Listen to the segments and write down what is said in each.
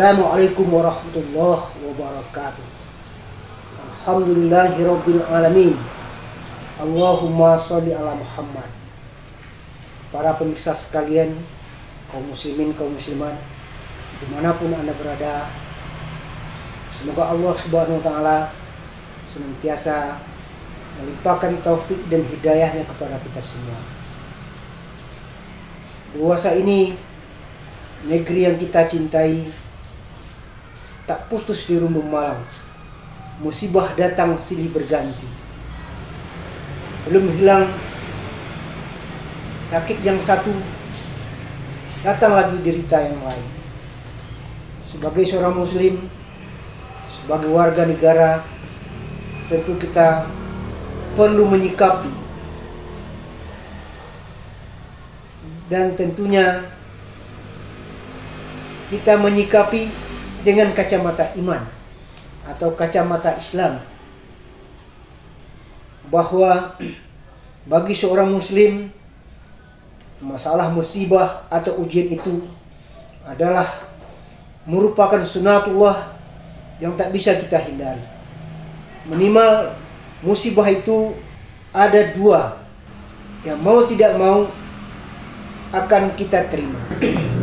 Assalamualaikum warahmatullahi wabarakatuh. Alhamdulillahirabbil alamin. Allahumma sholli ala Muhammad. Para pemirsa sekalian, kaum muslimin, kaum muslimat, dimanapun Anda berada, semoga Allah Subhanahu wa Ta'ala senantiasa melimpahkan taufik dan hidayahnya kepada kita semua. Puasa ini, negeri yang kita cintai, tak putus di rumbung malam. Musibah datang silih berganti. Belum hilang sakit yang satu, datang lagi derita yang lain. Sebagai seorang muslim, sebagai warga negara, tentu kita perlu menyikapi, dan tentunya kita menyikapi dengan kacamata iman atau kacamata Islam, bahwa bagi seorang muslim, masalah musibah atau ujian itu adalah merupakan sunatullah yang tak bisa kita hindari. Minimal musibah itu ada dua yang mau tidak mau akan kita terima.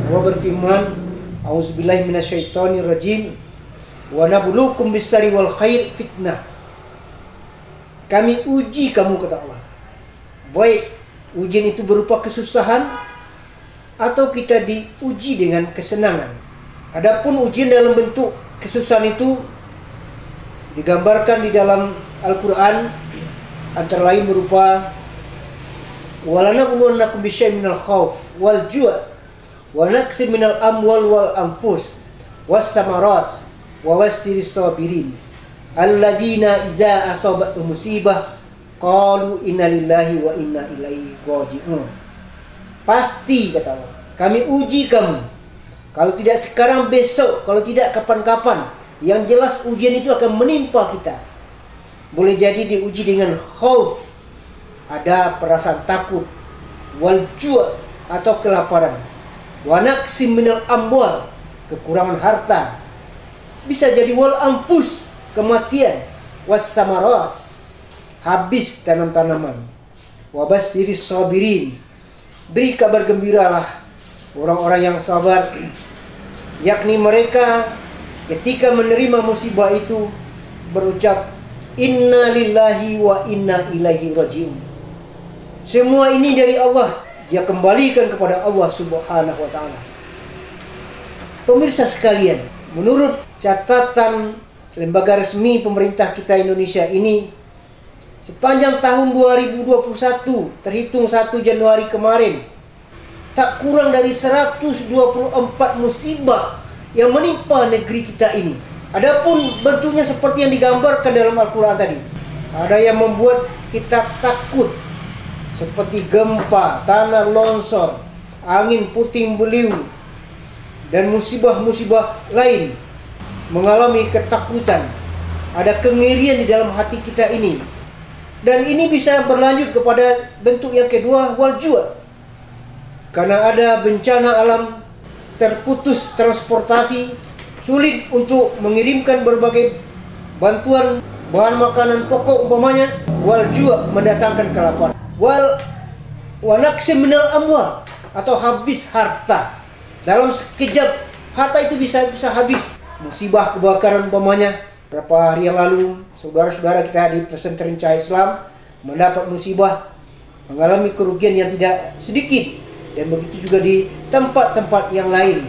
Allah berfirman, A'udzubillahi minasyaitonirrajim, wa nabluukum bis-syarri wal khair fitnah. Kami uji kamu, kata Allah. Baik ujian itu berupa kesusahan atau kita diuji dengan kesenangan. Adapun ujian dalam bentuk kesusahan itu digambarkan di dalam Al-Quran, antara lain berupa walanabluwannakum bisyai'in minal khauf wal ju' wa naqsin minal amwal wal anfus was samarat wa bashshiris sabirin allazina idza asabatuhum musibah qalu inna lillahi wa inna ilaihi raji'un. Pasti, kata Allah, kami uji kamu. Kalau tidak sekarang, besok. Kalau tidak, kapan-kapan. Yang jelas ujian itu akan menimpa kita. Boleh jadi diuji dengan khauf, ada perasaan takut, wal ju' atau kelaparan, wa naqsim minal amwal, kekurangan harta, bisa jadi wal anfus, kematian, was samarat, habis tanam-tanaman, wa bashshiris sabirin, beri kabar gembiralah orang-orang yang sabar, yakni mereka ketika menerima musibah itu berucap inna lillahi wa inna ilaihi raji'un. Semua ini dari Allah, dia kembalikan kepada Allah Subhanahu wa Ta'ala. Pemirsa sekalian, menurut catatan lembaga resmi pemerintah kita Indonesia ini, sepanjang tahun 2021 terhitung 1 Januari kemarin, tak kurang dari 124 musibah yang menimpa negeri kita ini. Adapun bentuknya seperti yang digambarkan dalam Al-Quran tadi. Ada yang membuat kita takut, seperti gempa, tanah longsor, angin puting beliung, dan musibah-musibah lain. Mengalami ketakutan, ada kengerian di dalam hati kita ini. Dan ini bisa berlanjut kepada bentuk yang kedua, wal ju'. Karena ada bencana alam, terputus transportasi, sulit untuk mengirimkan berbagai bantuan bahan makanan pokok umpamanya, wal ju' mendatangkan kelaparan, wa naqsim minal amwal atau habis harta. Dalam sekejap harta itu bisa habis. Musibah kebakaran umpamanya, beberapa hari yang lalu saudara-saudara kita di pesantren Cahaya Islam mendapat musibah, mengalami kerugian yang tidak sedikit, dan begitu juga di tempat-tempat yang lain.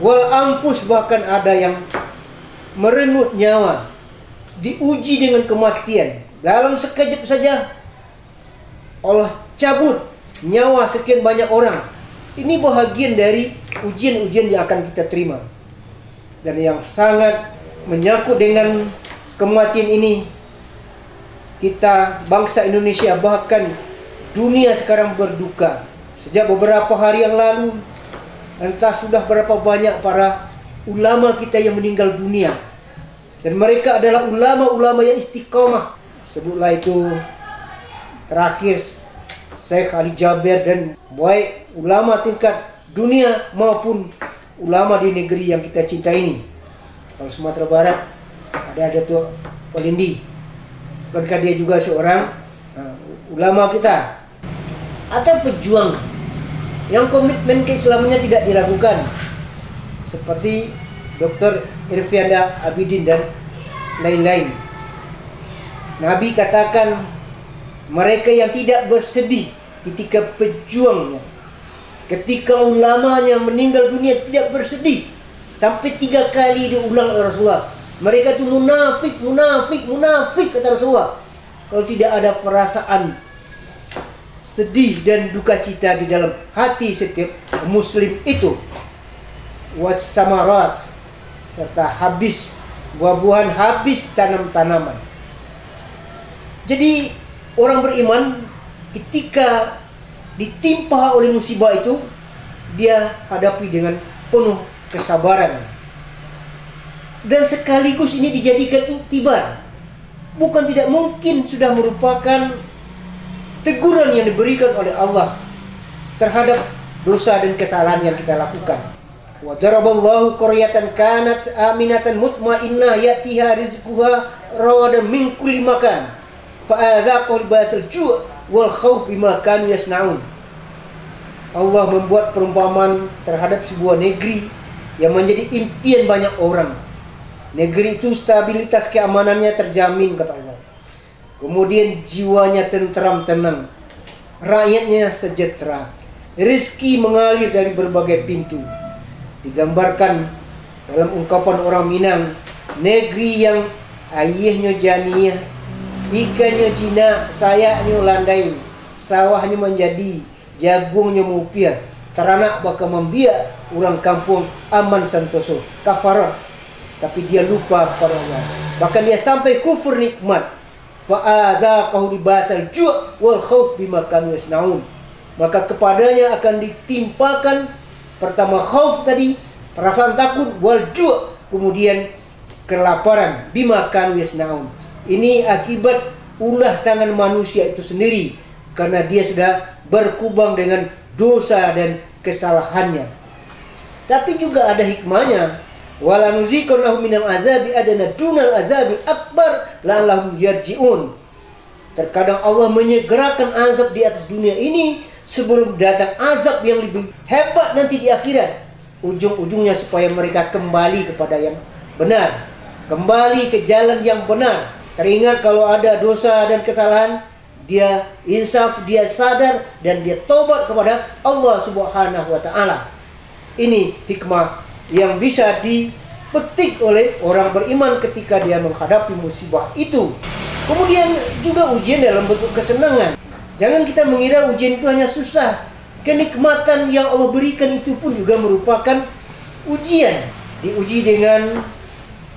Wal anfus, bahkan ada yang merenggut nyawa, diuji dengan kematian. Dalam sekejap saja Allah cabut nyawa sekian banyak orang. Ini bahagian dari ujian-ujian yang akan kita terima. Dan yang sangat menyangkut dengan kematian ini, kita bangsa Indonesia, bahkan dunia sekarang berduka. Sejak beberapa hari yang lalu, entah sudah berapa banyak para ulama kita yang meninggal dunia. Dan mereka adalah ulama-ulama yang istiqomah. Sebutlah itu terakhir Syekh Ali Jaber, dan baik ulama tingkat dunia maupun ulama di negeri yang kita cinta ini. Kalau Sumatera Barat ada Datuk Polindi, bukankah dia juga seorang ulama kita? Atau pejuang yang komitmen keislamannya tidak diragukan, seperti Dr. Irfianda Abidin dan lain-lain. Nabi katakan, mereka yang tidak bersedih ketika pejuangnya, ketika ulamanya meninggal dunia, tidak bersedih. Sampai 3 kali diulang oleh Rasulullah. Mereka itu munafik, munafik, munafik, kata Rasulullah. Kalau tidak ada perasaan sedih dan duka cita di dalam hati setiap muslim itu. Wassamarat, serta habis buah-buahan, habis tanam-tanaman. Jadi orang beriman ketika ditimpa oleh musibah itu, dia hadapi dengan penuh kesabaran. Dan sekaligus ini dijadikan iktibar. Bukan tidak mungkin sudah merupakan teguran yang diberikan oleh Allah terhadap dosa dan kesalahan yang kita lakukan. Wa daraballahu qaryatan kanat aminatan mutmainnah ya'tiha rizquha rawadan min kulli makan fa azaqul basal ju' wal khauf bima kanu yasnaun. Allah membuat perumpamaan terhadap sebuah negeri yang menjadi impian banyak orang. Negeri itu stabilitas keamanannya terjamin, kata Allah. Kemudian jiwanya tentram tenang, rakyatnya sejahtera, rezeki mengalir dari berbagai pintu. Digambarkan dalam ungkapan orang Minang, negeri yang ayahnya janiyah, ikannya jinak, sayaknya landai, sawahnya menjadi, jagungnya mupiah, teranak bakal membiak, orang kampung aman santoso, kafarat. Tapi dia lupa kepada Allah. Bahkan dia sampai kufur nikmat. Fa'azaqahu libasal ju' wal khauf bima kanu yasnaun. Maka kepadanya akan ditimpakan pertama khauf tadi, perasaan takut, wal ju', kemudian kelaparan, bima kanu yasnaun. Ini akibat ulah tangan manusia itu sendiri, karena dia sudah berkubang dengan dosa dan kesalahannya. Tapi juga ada hikmahnya. Wala nuziqannahum minal azabi adana dunal azabil akbar la'allahum yarji'un. Terkadang Allah menyegerakan azab di atas dunia ini sebelum datang azab yang lebih hebat nanti di akhirat. Ujung-ujungnya supaya mereka kembali kepada yang benar, kembali ke jalan yang benar. Teringat kalau ada dosa dan kesalahan, dia insaf, dia sadar, dan dia tobat kepada Allah Subhanahu wa ta'ala. Ini hikmah yang bisa dipetik oleh orang beriman ketika dia menghadapi musibah itu. Kemudian juga ujian dalam bentuk kesenangan. Jangan kita mengira ujian itu hanya susah. Kenikmatan yang Allah berikan itu pun juga merupakan ujian. Diuji dengan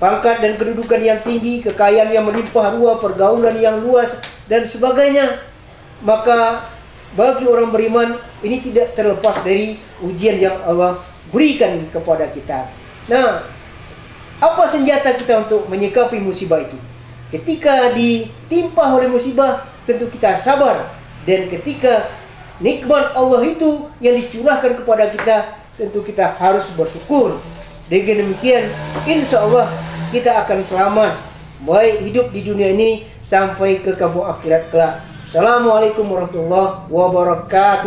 pangkat dan kedudukan yang tinggi, kekayaan yang melimpah ruah, pergaulan yang luas, dan sebagainya. Maka bagi orang beriman ini tidak terlepas dari ujian yang Allah berikan kepada kita. Nah, apa senjata kita untuk menyikapi musibah itu? Ketika ditimpa oleh musibah, tentu kita sabar. Dan ketika nikmat Allah itu yang dicurahkan kepada kita, tentu kita harus bersyukur. Dengan demikian, insya Allah kita akan selamat, baik hidup di dunia ini sampai ke kampung akhirat kelak. Assalamualaikum warahmatullahi wabarakatuh.